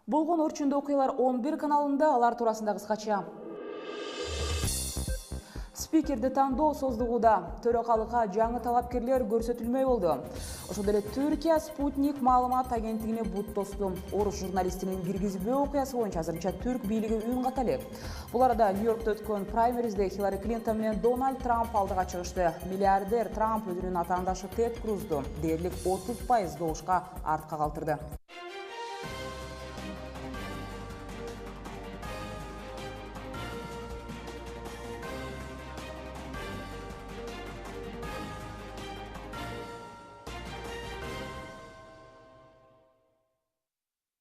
Болгон өрчүндө окуялар 11 каналында, алар туурасында кыскача. Спикерди тандоо создугуда төрөкалыкка жаңы талапкерлер көрсөтүлмөй болду. Ошондой эле Түркия Спутник маалымат агенттигине бут тосту. Орус журналистинин киргизбөө окуясы боюнча азырынча түрк бийлиги үн ката элек. Бул арада Нью-Йоркто өткөн праймеризде Хиллари Клинтон менен Дональд Трамп алдыга чыгышты. Миллиардер Трамп өзүнүн атаандашы Тед Крузду дээрлик 30% добушка артка калтырды.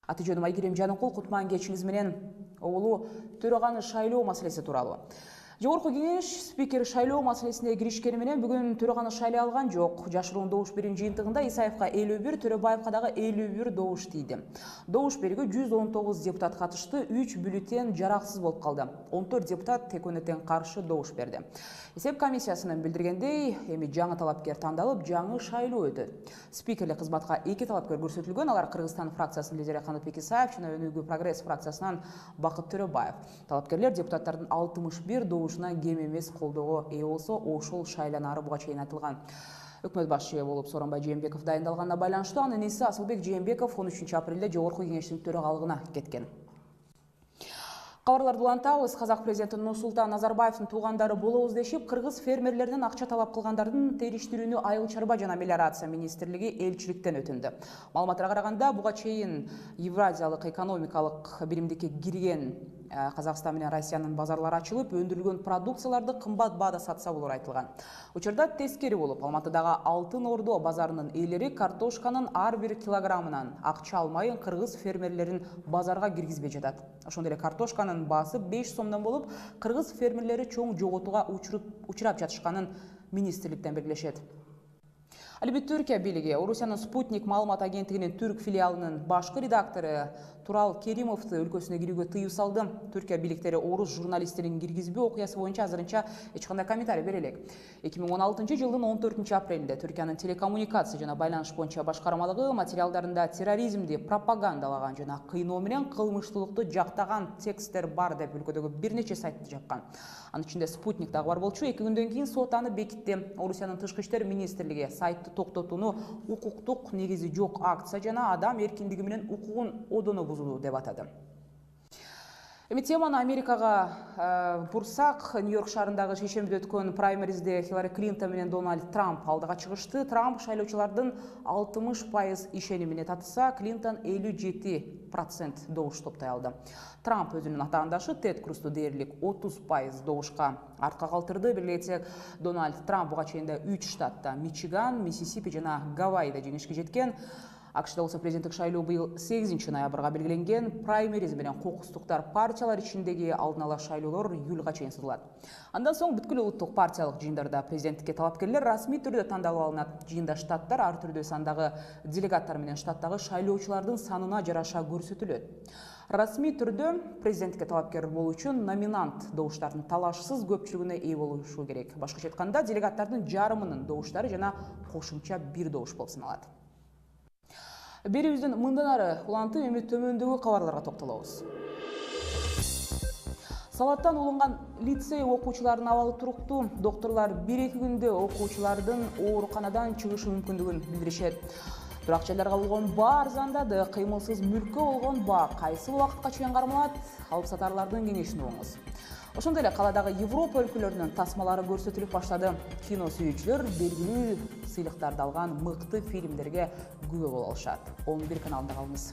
Аты жөнүм Айгерим Жаныкул, кутман кечиңиз менен оолу төраганы шайлоо маселеси тууралуу. Жогорку кеңеш спикер шайлоо маселесине киришкени менен бүгүн төраганы шайлай алган жок. Жашыруун добуш берүү жыйынтыгында Исаевка 51, Төрөбаевка дагы 51 добуш тийди. Добуш берүүгө 119 депутат катышты, 3 бюллетень жараксыз болуп калды. 14 депутат текөнөтен каршы добуш берди. Эсеп комиссиясынын билдиргендей, эми жаңы талапкер тандалып, жаңы шайлоо өтөт. Спикерлик кызматка 2 талапкер көрсөтүлгөн. Алар Кыргызстан фракциясынын лидери Канатбек Исаев жана Өнүгүү прогресс фракциясынан Бакыт Төрөбаев. Талапкерлер депутаттардын 61 добушунан кем эмес колдоого ээ болсо, ошол шайланары буга чейин айтылган. Өкмөт башчы болуп Сооронбай Жээнбеков дайындалганына байланыштуу анын иниси Асылбек Жээнбеков 13 апрелде жогорку кеңештин төрагалыгына кеткен. Кабарларды улантабыз. Казак президенти Нурсултан Назарбаевдин туугандары болобуз дешип, кыргыз фермерлерден акча талап кылгандардын териштирүүнү Айыл чарба жана мелиорация министрлиги элчиликтен өтүндү. Маалыматтарга караганда, буга чейин Евразиялык экономикалык биримдикке кирген Казакстан менен Россиянын базарлары ачылып, өндүрүлгөн продукцияларды кымбат баада сатса болор айтылган. Учурда тескери болуп, Алматыдагы Алтын Ордо базарынын ээлери картошканын ар бир килограммынан акча алмай кыргыз фермерлерин базарга киргизбей жатат. Ошондой эле картошканын баасы 5 сомдон болуп, кыргыз фермерлери чоң жоготууга учурап жатышканын министрликтен белгилешет. Албетте Түркия бийлиги Орусиянын Спутник маалымат агенттигинин түрк филиалынын башкы редактору Турал Керимовду өлкөсүнө кирүүгө тыюу салды. Түркия бийликтери орус журналисттерин киргизбөө окуясы боюнча азырынча эч кандай комментарий бере элек. 2016 жылдын 14 апрелинде Түркиянын телекоммуникация жана байланыш боюнча башкармалыгы материалдарында терроризмди пропагандалаган жана кыйноо менен кылмыштуулукту жактаган тексттер бар деп өлкөдөгү бир нече сайтты жапкан. Анын ичинде Спутник дагы бар болчу. 2 күндөн кийин сот аны бекитти. Орусиянын тышкы иштер министрлиги сайтты токтотууну укуктук негизи жок акция жана адам эркиндиги менен укугун одоно бузуу деп атады. Эми теманы Америкага бурсак, Нью-Йорк шаарындагы шейшембиде өткөн праймеризде Хиллари Клинтон менен Дональд Трамп алдыга чыгышты. Трамп шайлоочулардын 60% ишенимине татыса, Клинтон 57% добуш топтой алды. Трамп өзүнүн атаандашы Тед Крузду дээрлик 30% добушка артка калтырды. Белгилетсек, Дональд Трамп буга чейин 3 штатта Мичиган, Миссисипи жана Гавайида жеңишке жеткен. АКШда болсо президенттик шайлоо быйыл 8 ноябрга белгиленген. Праймериз менен кокустуктар партиялар ичиндеги алдын ала шайлоолор июлга чейин созулат. Андан соң бүткүл улуттук партиялык жыйындарда президенттикке талапкерлер расмий түрдө тандалып алынат. Жыйында штаттар ар түрдүү сандагы делегаттар менен штаттагы шайлоочулардын санына жараша көрсөтүлөт. Расмий түрдө президенттикке талапкер болуу үчүн номинант добуштардын талашсыз көпчүлүгүнө ээ болушу керек. Башкача айтканда, делегаттардын жарымынын добуштары жана кошумча бир добуш болуп саналат. Берүүбүздүн мындан ары улантып, эми төмөндөгү кабарларга токтолобуз. Салаттан улунган лицей окуучуларынын абалы туруктуу. Докторлор 1-2 күндө окуучулардын ооруканадан чыгышы мүмкүндүгүн билдиришет. Бирок жайларга болгон баа арзандады, кыймылсыз мүлккө болгон баа кайсы убакытка чейин кармалат? Алып сатарлардын кеңешин угуңуз. Ошондой эле каладагы Европа өлкөлөрүнүн тасмалары көрсөтүлүп баштады. Кино сүйүүчүлөр белгилүү сыйлыктарды алган мыкты фильмдерге күбө боло алышат. 11 каналында калыңыз.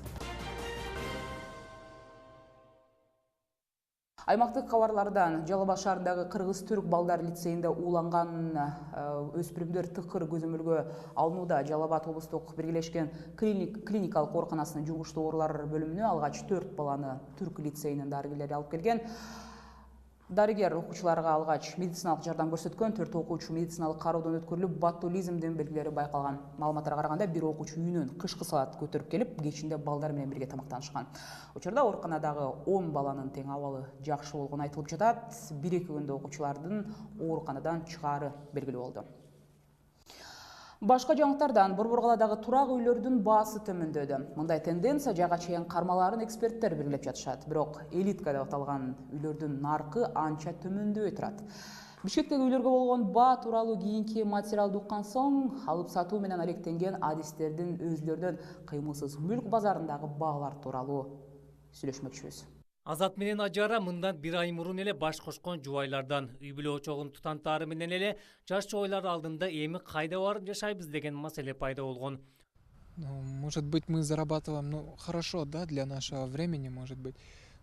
Аймактык кабарлардан Жалал Абад шаарындагы Кыргыз-Түрк балдар лицейинде ууланган өспүрүмдөр тыкыр көзөмөлгө алынууда. Жалал Абад облустук биргелешкен клиникалык ооруканасынын жугуштуу оорулар бөлүмүнө алгач 4 баланы Түрк лицейинин дарыгерлери алып келген. Дарыгер окуучуларга алгач медициналык жардам көрсөткөн. 4 окуучу медициналык кароодон өткөрүлүп, ботулизмдин белгилери байкалган. Маалыматтарга караганда, бир окуучу үйүнөн кышкы салат көтөрүп келип, кечинде балдар менен бирге тамактанышкан. Учурда ооруканадагы 10 баланын тең абалы жакшы болгону айтылып жатат. 1-2 күндө окуучулардын ооруканадан чыгаары белгилүү болду. Башка жаңылыктардан Борбор-Каладагы турак үйлөрдүн баасы төмөндөдү. Мындай тенденция жайга чейин кармаларын эксперттер белгилеп жатышат. Бирок элитка деп аталган үйлөрдүн наркы анча төмөндөбөй турат. Бишкектеги үйлөргө болгон баа тууралуу кийинки материалды уккан соң, алып сатуу менен алектенген адистердин өзүлөрүнүн кыймылсыз мүлк базарындагы баалар тууралуу сүйлөшмөкчүбүз. Азат менен Ажара мындан бир ай мурун эле баш кошкон жубайлардан үй бүлө очогун тутантаары менен эле жаш жубайлар алдында эми кайда барып жашайбыз деген маселе пайда болгон. Может быть, мы зарабатываем, хорошо, да, для нашего времени, может быть.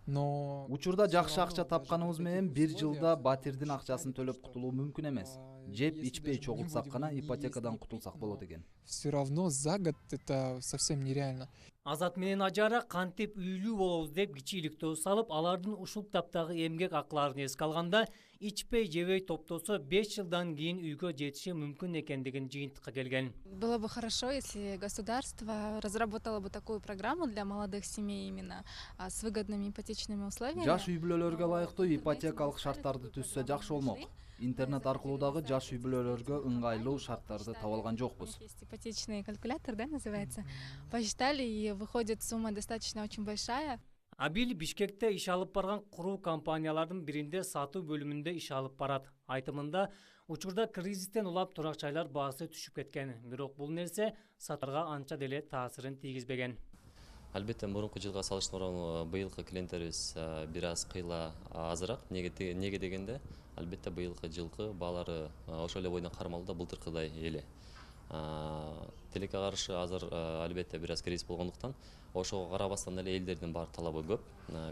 Но учурда жакшы акча тапканыбыз менен бир жылда батирдин акчасын төлөп кутулуу мүмкүн эмес. Жеп ичпей чогултсак гана ипотекадан кутулсак болот экен. все равно за год это совсем нереально. Азат менен Ажара кантип үйлүү болобуз деп кичиликтөө салып, алардын ушул таптагы эмгек акыларын эске алганда, ичпей жебей топтосо 5 жылдан кийин үйгө жетиши мүмкүн экендигин жыйынтыкка келген. Было бы хорошо, если государство разработало бы такую программу для молодых семей именно с выгодными ипотечными условиями. Жаш үй бүлөлөргө ылайыктуу ипотекалык шарттарды түзсө жакшы болмок. Интернет аркылуу дагы жаш үй бүлөлөргө ыңгайлуу шарттарды таба алган жокпуз. Есть ипотечный калькулятор, да, называется. Посчитали, и выходит сумма достаточно очень большая. Абил Бишкекте иш алып барган куруу компаниялардын биринде сатуу бөлүмүндө иш алып барат. Айтымында, учурда кризистен улап турак жайлар баасы түшүп кеткен. Бирок бул нерсе сатарга анча деле таасирин тийгизбеген. Албетте, мурунку жылга салыштырмалуу быйылкы клиенттерибиз бир аз кыйла азыраак. Неге дегенде, албетте быйылкы жылкы баалары ошол эле бойдон кармалууда былтыркыдай эле. Тилекке каршы азыр албетте бир аз кризис болгондуктан, ошого карабастан эле элдердин бар талабы көп.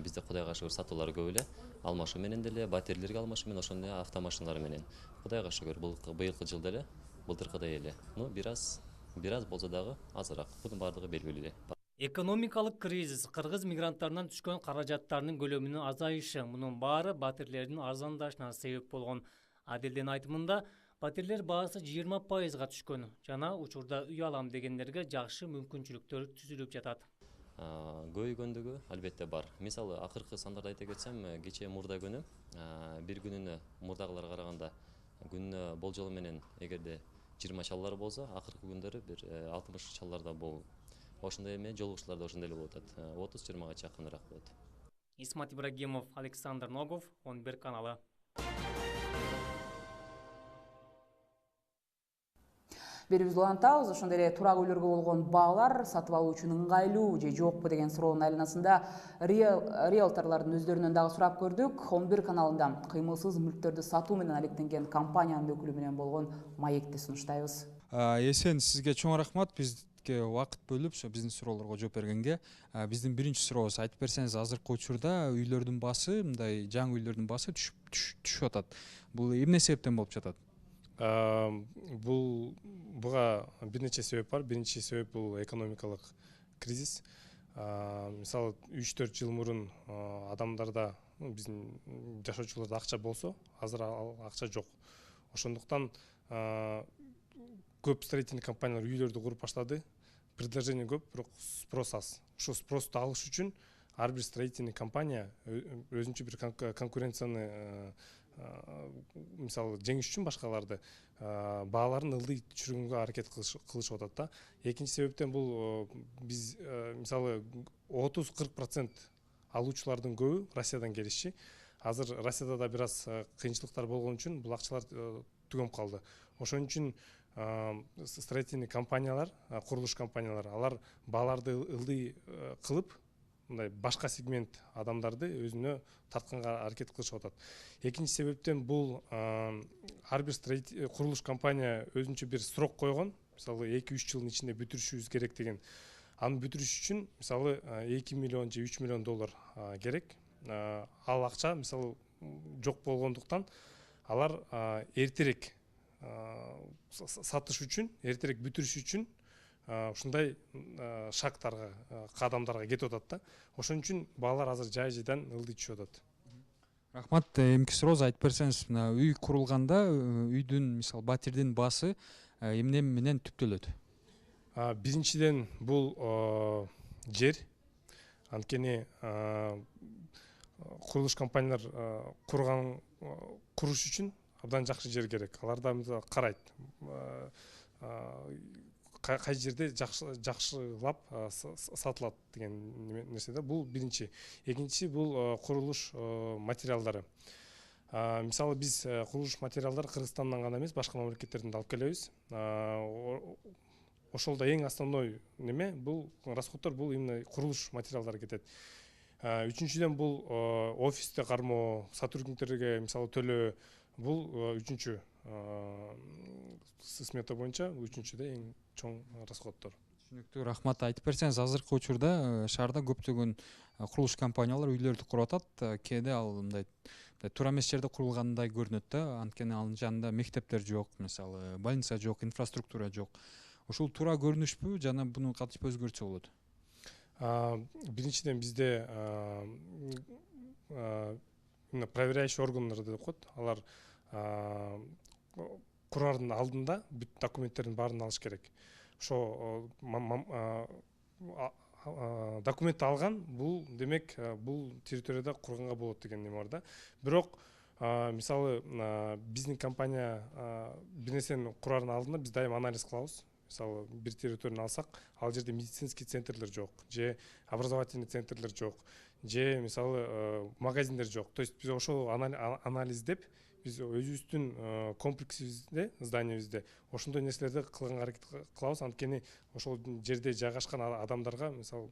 Бизде Кудайга шүгүр сатуулар көп эле. Алмашуу менен деле, батирлерге алмашуу менен, ошондой эле автомашиналар менен. Кудайга шүгүр быйылкы жылда эле былтыркыдай эле. Бир аз болсо дагы азыраак. Бунун баардыгы белгилүү эле. Экономикалык кризис, кыргыз мигранттарынан түшкөн каражаттарынын көлөмүнүн азайышы, мунун баары батирлердин арзандашына себеп болгон. Адилдин айтымында, батирлер баасы 20%га түшкөн. Жана учурда үй алам дегендерге жакшы мүмкүнчүлүктөр түзүлүп жатат. Көйгөндүгү албетте бар. Мисалы, акыркы сандарды айта кетсем, кечээ мурда күнү, бир күнүнө мурдагыларга караганда күнүнө болжол менен эгерде 20 чаллар болсо, акыркы күндөрү бир 60 чалларда болот. Ошондой эме жолугушуулар да ошондой эле болуп атат. 30-20га чакыныраак болот. Исмат Ибрагимов, Александр Ногов, 11 каналы. Берибиз улантабыз, ошондой эле турак үйлөргө болгон баалар сатып алуу үчүн ыңгайлуу же жокпу деген суроонун айланасында риэлторлордун өздөрүнөн дагы сурап көрдүк. 11 каналында кыймылсыз мүлктөрдү сатуу менен алектенген компаниянын өкүлү менен болгон маекти сунуштайбыз. Эсен, сизге чоң рахмат, бизге убакыт бөлүп, биздин суроолорго жооп бергенге. Биздин биринчи сурообуз, айтып берсеңиз, азыркы учурда үйлөрдүн баасы, мындай жаңы үйлөрдүн баасы түшүп атат. Бул эмне себептен болуп жатат? Буга бир нече себеп бар. Биринчи себеп бул экономикалык кризис. Мисалы 3-4 жыл мурун адамдарда, биздин жашоочуларда акча болсо, азыр акча жок. Ошондуктан көп строительный компаниялар үйлөрдү куруп баштады. Предложение көп, бирок спрос аз. Ошо спросту алыш үчүн ар бир строительный компания өзүнчө бир конкуренцияны мисалы жеңиш үчүн башкаларды бааларын ылдый түшүргөнгө аракет кылышып атат да. Экинчи себептен бул биз мисалы 30-40% алуучулардын көбү Россиядан келишчи. Азыр Россияда да бир аз кыйынчылыктар болгон үчүн бул акчалар түгөп калды. Ошон үчүн строительный компаниялар, курулуш компаниялары, алар бааларды ылдый кылып, мындай башка сегмент адамдарды өзүнө тартканга аракет кылышып атат. Экинчи себептен бул ар бир курулуш компания өзүнчө бир срок койгон, мисалы 2-3 жылдын ичинде бүтүрүшүбүз керек деген. Аны бүтүрүш үчүн мисалы 2 миллион же 3 миллион доллар керек. Ал акча мисалы жок болгондуктан алар эртерээк сатыш үчүн, эртерээк бүтүрүш үчүн ушундай шагтарга, кадамдарга кетип атат да. Ошон үчүн баалар азыр жай-жайдан ылдый түшүп атат. Рахмат, эмки сурооз айтып берсеңиз, мына үй курулганда үйдүн, мисалы, батирдин баасы эмне менен түптөлөт? Биринчиден бул жер. Анткени курулуш компаниялар куруш үчүн абдан жакшы жер керек. Аларда карайт. кай жерде жакшылап сатылат деген нерсе да. Бул биринчи. Экинчиси бул курулуш материалдары. Мисалы биз курулуш материалдары Кыргызстандан гана эмес, башка мамлекеттерден да алып келебиз. Ошол да эң основной неме бул расходдор, бул именно курулуш материалдары кетет. Үчүнчүдөн бул офисте кармоо, сотрудниктерге мисалы төлөө, бул үчүнчү смета боюнча үчүнчүдө эң чоң расходдор. Түшүнүктүү, рахмат. Айтып берсеңиз, азыркы учурда шаарда көптөгөн курулуш компаниялар үйлөрдү куруп атат. Кээде ал мындай туура эмес жерде курулгандай көрүнөт да. Анткени анын жанында мектептер жок, мисалы, больница жок, инфраструктура жок. Ушул туура көрүнүшпү жана буну кантип өзгөртсө болот? Биринчиден бизде проверяющий органдар деп коет. Алар курардын алдында бүт документтердин баарын алыш керек. Ошо документ алган, бул демек бул территорияда курганга болот деген неме бар да. Бирок мисалы биздин компания бир нерсени курардын алдында биз дайым анализ кылабыз. Мисалы бир территорияны алсак, ал жерде медицинский центрлер жок, же образовательный центрлер жок, же мисалы магазиндер жок. То есть биз ошол анализдеп, биз өзүбүздүн комплексибизде, зданиябизде ошондой нерселерди кылганга аракет кылабыз. Анткени ошол жерде жайгашкан адамдарга мисалы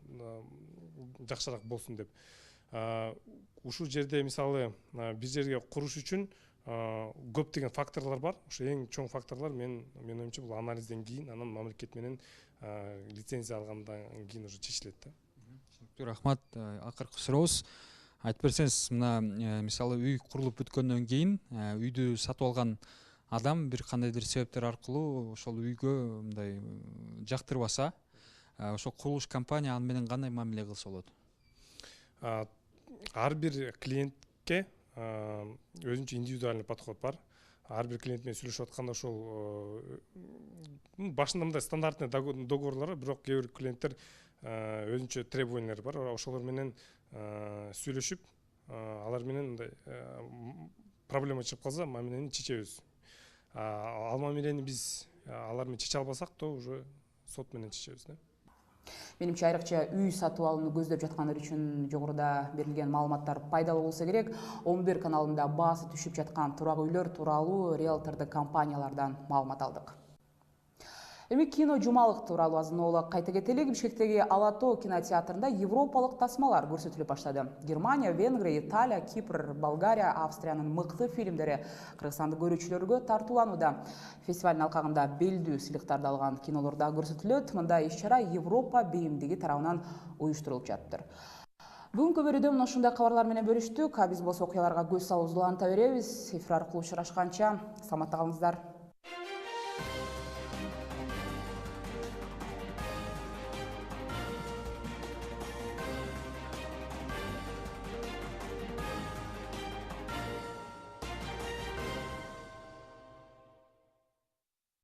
жакшыраак болсун деп. Ушул жерде мисалы бир жерге куруш үчүн көптөгөн факторлор бар. Ошо эң чоң факторлор менин оюмча бул анализден кийин, анан мамлекет менен лицензия алгандан кийин уже чечилет да. Түшүнүктүү, рахмат. Акыркы сурообуз. Айтып берсеңиз, мына мисалы үй курулуп бүткөндөн кийин үйдү сатып алган адам бир кандайдыр себептер аркылуу ошол үйгө мындай жактырбаса, ошол курулуш компания аны менен кандай мамиле кылса болот? Ар бир клиентке өзүнчө индивидуальный подход бар. Ар бир клиент менен сүйлөшүп атканда ошол башында мындай стандартный договорлор, бирок кээ бир клиенттер өзүнчө требованиялар бар. Ошолор менен сүйлөшүп, алар менен мындай проблема чыгып калса, мамилени чечебиз. Ал мамилени биз алар менен чече албасак, то уже сот менен чечебиз да. Менимче айрыкча үй сатып алууну көздөп жаткандар үчүн жогоруда берилген маалыматтар пайдалуу болсо керек. 11 каналында баасы түшүп жаткан турак үйлөр тууралуу риэлтордук компаниялардан маалымат алдык. Эми кино жумалык тууралуу азын оолак кайта кетели. Бишкектеги Ала Тоо кинотеатрында европалык тасмалар көрсөтүлө баштады. Германия, Венгрия, Италия, Кипр, Болгария, Австриянын мыкты фильмдери кыргызстандык көрүүчүлөргө тартууланууда. Фестивалдын алкагында белдүү сыйлыктарды алган кинолор да көрсөтүлөт. Мындай иш-чара Европа бейимдиги тарабынан уюштурулуп жатыптыр. Бүгүнкү берүүдө мына ушундай кабарлар менен бөлүштүк. Биз болсо окуяларга көз салып уланта беребиз. Эфир аркылуу учурашканча саламатта калыңыздар.